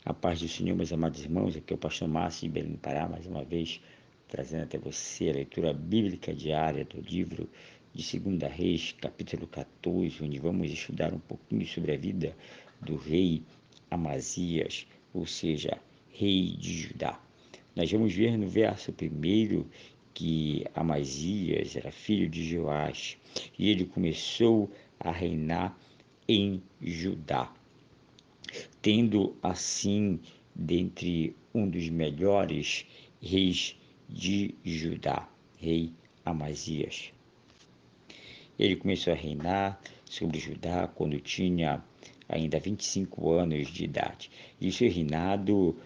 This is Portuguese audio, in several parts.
A paz do Senhor, meus amados irmãos, aqui é o pastor Márcio de Belém do Pará, mais uma vez trazendo até você a leitura bíblica diária do livro de 2 Reis, capítulo 14, onde vamos estudar um pouquinho sobre a vida do rei Amazias, ou seja, rei de Judá. Nós vamos ver no verso 1 que Amazias era filho de Joás e ele começou a reinar em Judá, tendo assim dentre um dos melhores reis de Judá, rei Amazias. Ele começou a reinar sobre Judá quando tinha ainda 25 anos de idade. E seu reinado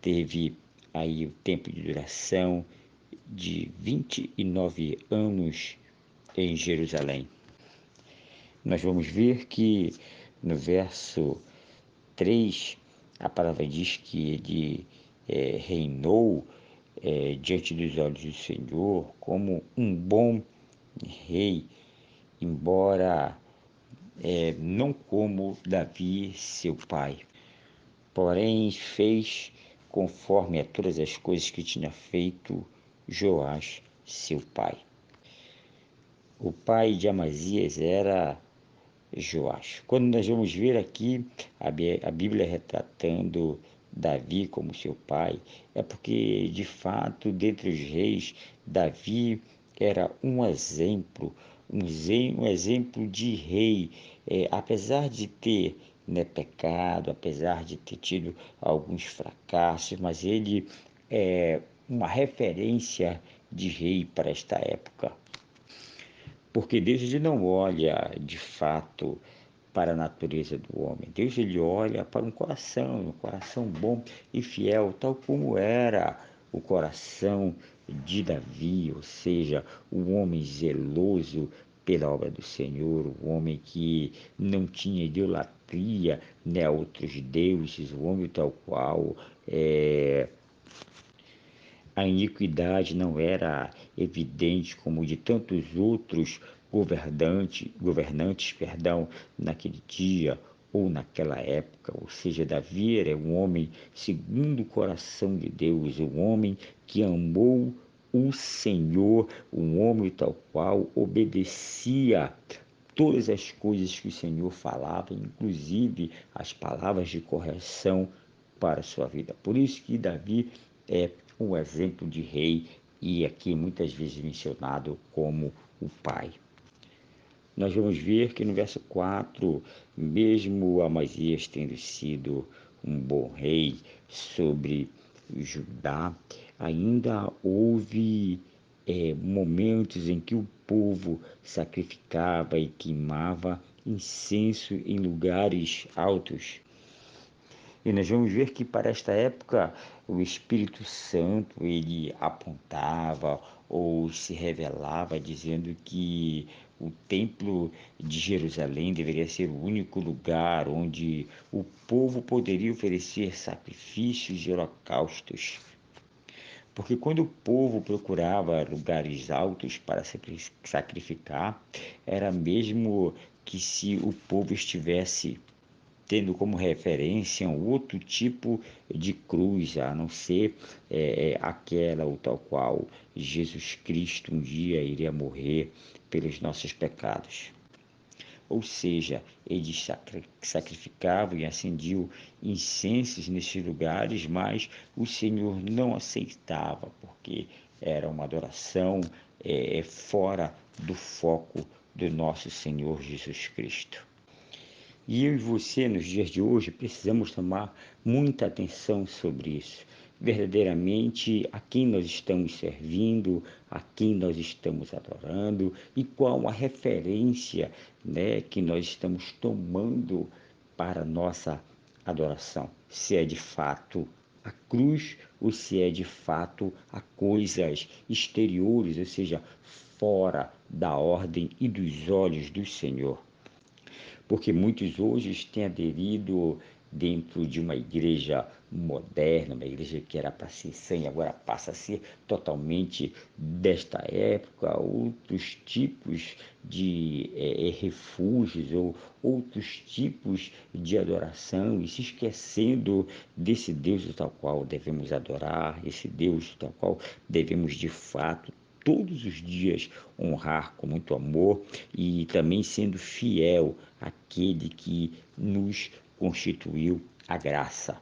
teve aí o tempo de duração de 29 anos em Jerusalém. Nós vamos ver que no verso 3, a palavra diz que ele reinou diante dos olhos do Senhor como um bom rei, embora não como Davi, seu pai. Porém, fez conforme a todas as coisas que tinha feito Joás, seu pai. O pai de Amazias era Joás. Quando nós vamos ver aqui a Bíblia retratando Davi como seu pai, é porque, de fato, dentre os reis, Davi era um exemplo, um exemplo de rei, apesar de ter pecado, apesar de ter tido alguns fracassos, mas ele é uma referência de rei para esta época. Porque Deus ele não olha de fato para a natureza do homem. Deus ele olha para um coração bom e fiel, tal como era o coração de Davi, ou seja, o homem zeloso pela obra do Senhor, o homem que não tinha idolatria a outros deuses, o homem tal qual a iniquidade não era evidente como de tantos outros governantes, naquele dia ou naquela época. Ou seja, Davi era um homem segundo o coração de Deus, um homem que amou o Senhor, um homem tal qual obedecia todas as coisas que o Senhor falava, inclusive as palavras de correção para a sua vida. Por isso que Davi é um exemplo de rei e aqui muitas vezes mencionado como o pai. Nós vamos ver que no verso 4, mesmo Amazias tendo sido um bom rei sobre Judá, ainda houve momentos em que o povo sacrificava e queimava incenso em lugares altos. E nós vamos ver que para esta época o Espírito Santo ele apontava ou se revelava dizendo que o templo de Jerusalém deveria ser o único lugar onde o povo poderia oferecer sacrifícios e holocaustos. Porque quando o povo procurava lugares altos para sacrificar, era mesmo que se o povo estivesse tendo como referência um outro tipo de cruz, a não ser aquela ou tal qual Jesus Cristo um dia iria morrer pelos nossos pecados. Ou seja, eles sacrificavam e acendiam incensos nesses lugares, mas o Senhor não aceitava, porque era uma adoração fora do foco do nosso Senhor Jesus Cristo. E eu e você, nos dias de hoje, precisamos tomar muita atenção sobre isso. Verdadeiramente, a quem nós estamos servindo, a quem nós estamos adorando e qual a referência que nós estamos tomando para a nossa adoração. Se é de fato a cruz ou se é de fato a coisas exteriores, ou seja, fora da ordem e dos olhos do Senhor. Porque muitos hoje têm aderido dentro de uma igreja moderna, uma igreja que era para ser sã e agora passa a ser totalmente desta época, outros tipos de refúgios ou outros tipos de adoração e se esquecendo desse Deus do tal qual devemos adorar, esse Deus do tal qual devemos de fato todos os dias honrar com muito amor e também sendo fiel àquele que nos constituiu a graça.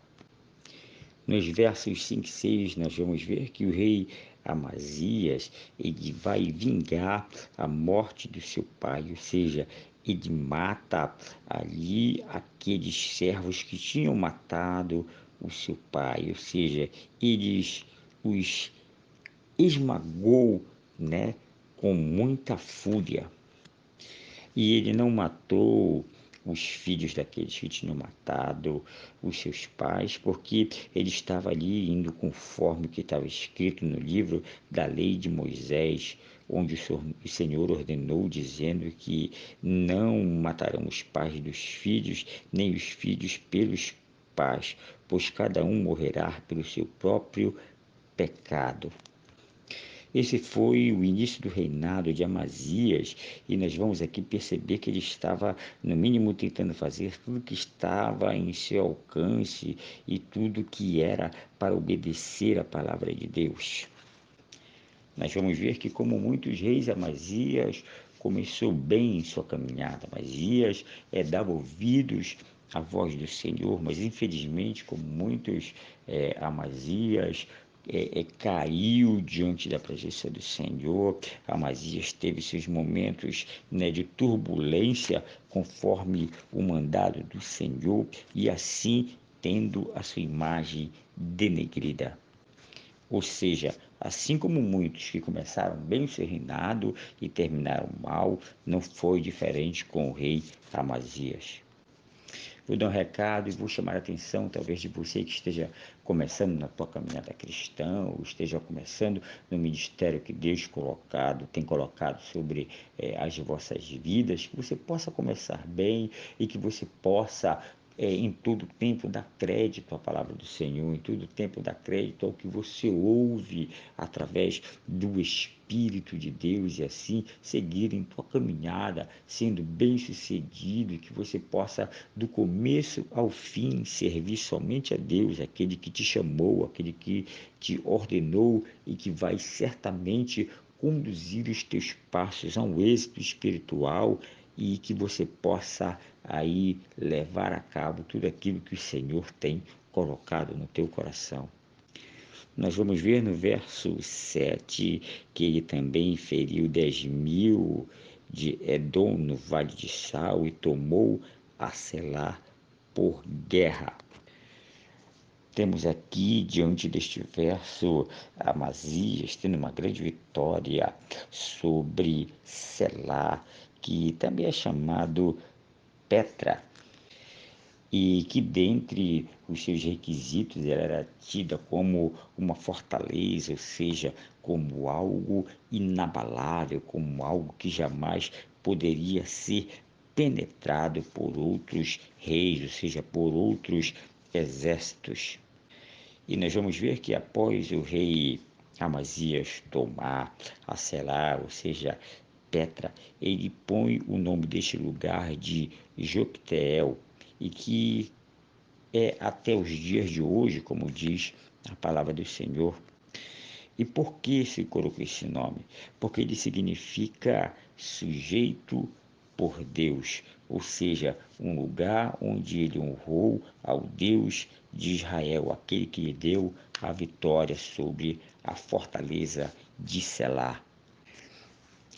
Nos versos 5 e 6, nós vamos ver que o rei Amazias, ele vai vingar a morte do seu pai, ou seja, ele mata ali aqueles servos que tinham matado o seu pai, ou seja, eles os esmagou, né, com muita fúria. E ele não matou os filhos daqueles que tinham matado os seus pais, porque ele estava ali indo conforme o que estava escrito no livro da lei de Moisés, onde o Senhor ordenou, dizendo que não matarão os pais dos filhos, nem os filhos pelos pais, pois cada um morrerá pelo seu próprio pecado. Esse foi o início do reinado de Amazias e nós vamos aqui perceber que ele estava, no mínimo, tentando fazer tudo que estava em seu alcance e tudo que era para obedecer a palavra de Deus. Nós vamos ver que, como muitos reis, Amazias começou bem em sua caminhada. Amazias dava ouvidos à voz do Senhor, mas infelizmente, como muitos Amazias caiu diante da presença do Senhor. Amazias teve seus momentos, né, de turbulência conforme o mandado do Senhor e assim tendo a sua imagem denegrida. Ou seja, assim como muitos que começaram bem o seu reinado e terminaram mal, não foi diferente com o rei Amazias. Vou dar um recado e vou chamar a atenção, talvez, de você que esteja começando na tua caminhada cristã, ou esteja começando no ministério que Deus tem colocado sobre as vossas vidas, que você possa começar bem e que você possa em todo tempo dar crédito à palavra do Senhor, em todo tempo dar crédito ao que você ouve através do Espírito de Deus e assim seguir em tua caminhada, sendo bem sucedido, e que você possa do começo ao fim servir somente a Deus, aquele que te chamou, aquele que te ordenou e que vai certamente conduzir os teus passos a um êxito espiritual e que você possa aí levar a cabo tudo aquilo que o Senhor tem colocado no teu coração. Nós vamos ver no verso 7 que ele também feriu 10.000 de Edom no vale de Sal e tomou a Selá por guerra. Temos aqui, diante deste verso, Amazias tendo uma grande vitória sobre Selá, que também é chamado Petra, e que dentre os seus requisitos ela era tida como uma fortaleza, ou seja, como algo inabalável, como algo que jamais poderia ser penetrado por outros reis, ou seja, por outros exércitos. E nós vamos ver que após o rei Amazias tomar a Selá, ou seja, Petra, ele põe o nome deste lugar de Jocteel, e que é até os dias de hoje, como diz a palavra do Senhor. E por que se colocou esse nome? Porque ele significa sujeito por Deus, ou seja, um lugar onde ele honrou ao Deus de Israel, aquele que lhe deu a vitória sobre a fortaleza de Selá.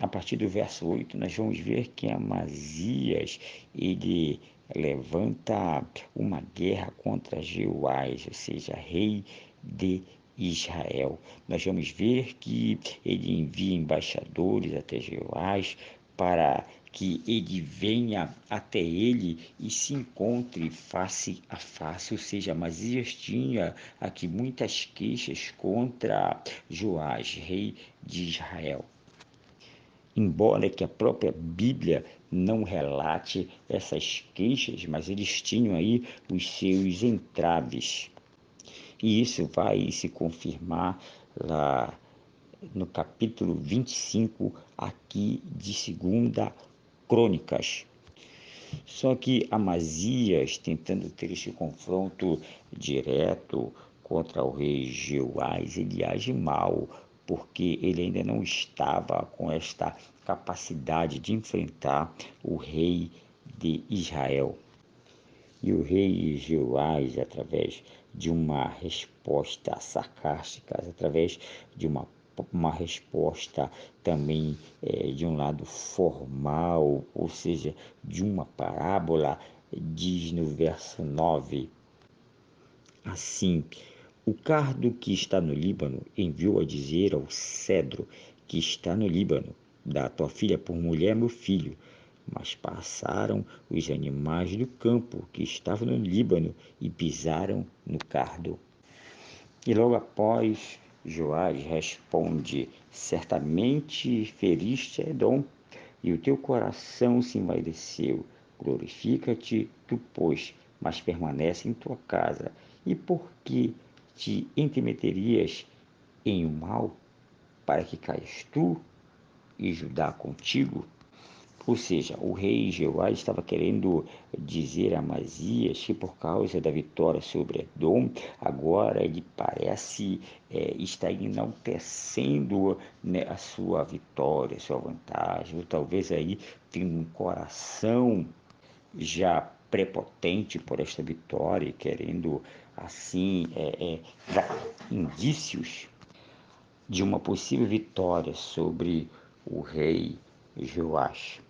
A partir do verso 8, nós vamos ver que Amazias, ele levanta uma guerra contra Jeoás, ou seja, rei de Israel. Nós vamos ver que ele envia embaixadores até Jeoás para que ele venha até ele e se encontre face a face, ou seja, Amazias tinha aqui muitas queixas contra Joás, rei de Israel. embora que a própria Bíblia não relate essas queixas, mas eles tinham aí os seus entraves. E isso vai se confirmar lá no capítulo 25 aqui de 2 Crônicas. Só que Amazias, tentando ter este confronto direto contra o rei Jeoás, ele age mal, porque ele ainda não estava com esta capacidade de enfrentar o rei de Israel. E o rei Jeoás, através de uma resposta sarcástica, através de uma resposta também de um lado formal, ou seja, de uma parábola, diz no verso 9, assim: o cardo que está no Líbano enviou a dizer ao cedro que está no Líbano: dá a tua filha por mulher, meu filho. Mas passaram os animais do campo que estavam no Líbano e pisaram no cardo. E logo após, Joás responde: certamente feriste Edom, e o teu coração se envaideceu. Glorifica-te tu, pois, mas permanece em tua casa. E por que te entremeterias em o mal, para que caias tu e Judá contigo? Ou seja, o rei Jeoás estava querendo dizer a Amazias que por causa da vitória sobre Edom, agora ele parece estar enaltecendo, né, a sua vitória, a sua vantagem, ou talvez aí tendo um coração já prepotente por esta vitória, querendo assim dar indícios de uma possível vitória sobre o rei Joás.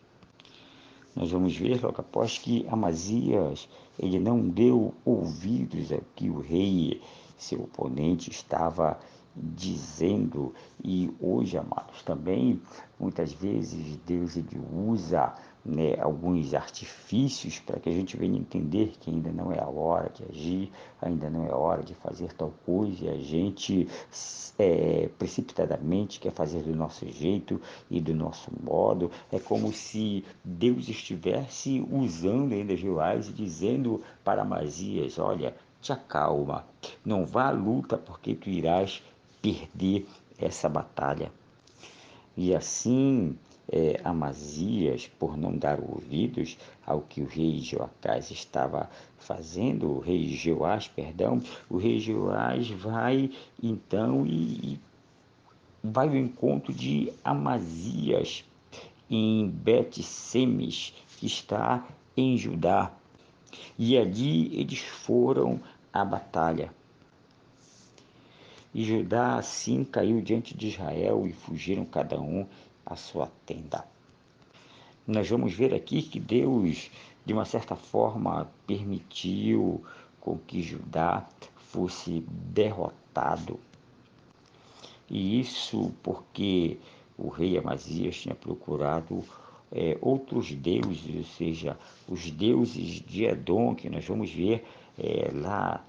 Nós vamos ver logo após que Amazias ele não deu ouvidos ao que o rei, seu oponente, estava dizendo. E hoje, amados, também muitas vezes Deus ele usa, né, alguns artifícios para que a gente venha entender que ainda não é a hora de agir, ainda não é a hora de fazer tal coisa, e a gente precipitadamente quer fazer do nosso jeito e do nosso modo. É como se Deus estivesse usando ainda Joás e dizendo para Amazias: olha, te acalma, não vá à luta, porque tu irás perder essa batalha. E assim, Amazias, por não dar ouvidos ao que o rei Joacás estava fazendo, o rei Jeoás, perdão, o rei Jeoás vai então e vai ao encontro de Amazias em Bet-Semes, que está em Judá. E ali eles foram à batalha. E Judá assim caiu diante de Israel e fugiram cada um à sua tenda. Nós vamos ver aqui que Deus, de uma certa forma, permitiu com que Judá fosse derrotado. E isso porque o rei Amazias tinha procurado outros deuses, ou seja, os deuses de Edom, que nós vamos ver lá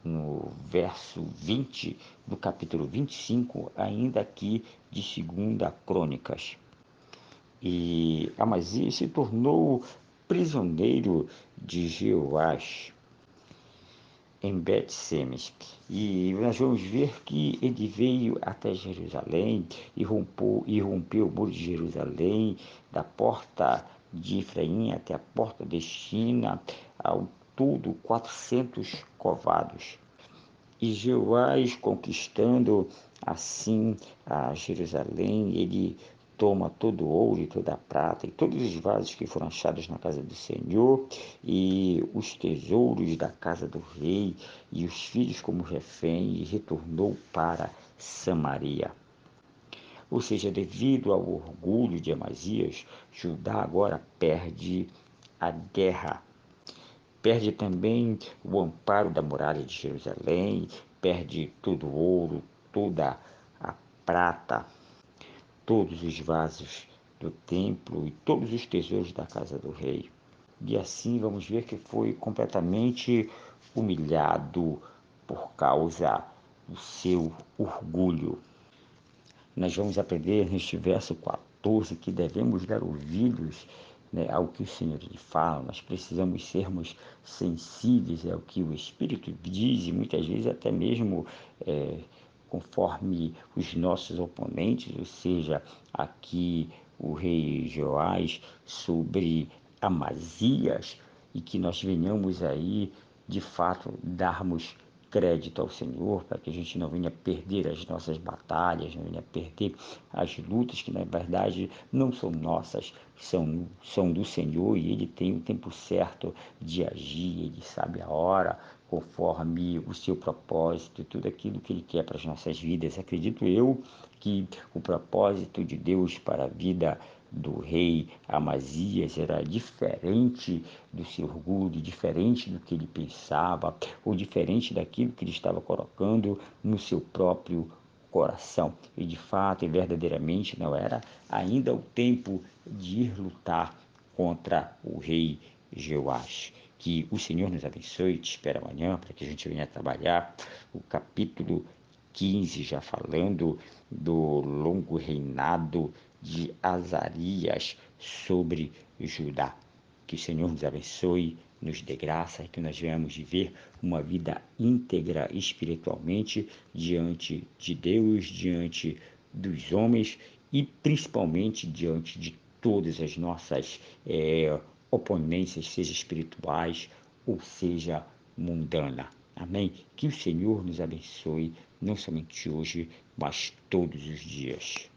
no verso 20 do capítulo 25, ainda aqui de 2 Crônicas. E Amazias se tornou prisioneiro de Jeoás em Bet-Semes. E nós vamos ver que ele veio até Jerusalém e rompeu o muro de Jerusalém, da porta de Efraim até a porta de China, ao todo 400 covados. E Jeoás, conquistando assim a Jerusalém, ele toma todo o ouro e toda a prata e todos os vasos que foram achados na casa do Senhor e os tesouros da casa do rei e os filhos como refém, e retornou para Samaria. Ou seja, devido ao orgulho de Amazias, Judá agora perde a guerra. Perde também o amparo da muralha de Jerusalém, perde todo o ouro, toda a prata, todos os vasos do templo e todos os tesouros da casa do rei. E assim vamos ver que foi completamente humilhado por causa do seu orgulho. Nós vamos aprender neste verso 14, que devemos dar ouvidos, né, ao que o Senhor lhe fala. Nós precisamos sermos sensíveis ao que o Espírito diz e muitas vezes até mesmo conforme os nossos oponentes, ou seja, aqui o rei Joás sobre Amazias, e que nós venhamos aí de fato darmos crédito ao Senhor, para que a gente não venha perder as nossas batalhas, não venha perder as lutas que na verdade não são nossas, são do Senhor, e Ele tem o tempo certo de agir, Ele sabe a hora, conforme o seu propósito, tudo aquilo que Ele quer para as nossas vidas. Acredito eu que o propósito de Deus para a vida do rei Amazias era diferente do seu orgulho, diferente do que ele pensava, ou diferente daquilo que ele estava colocando no seu próprio coração. E de fato e verdadeiramente não era ainda o tempo de ir lutar contra o rei Jeoash. Que o Senhor nos abençoe, te espero amanhã para que a gente venha trabalhar o capítulo 15, já falando do longo reinado de Azarias sobre Judá. Que o Senhor nos abençoe, nos dê graça e que nós venhamos viver uma vida íntegra espiritualmente diante de Deus, diante dos homens e principalmente diante de todas as nossas oponências, seja espirituais ou seja mundana. Amém? Que o Senhor nos abençoe, não somente hoje, mas todos os dias.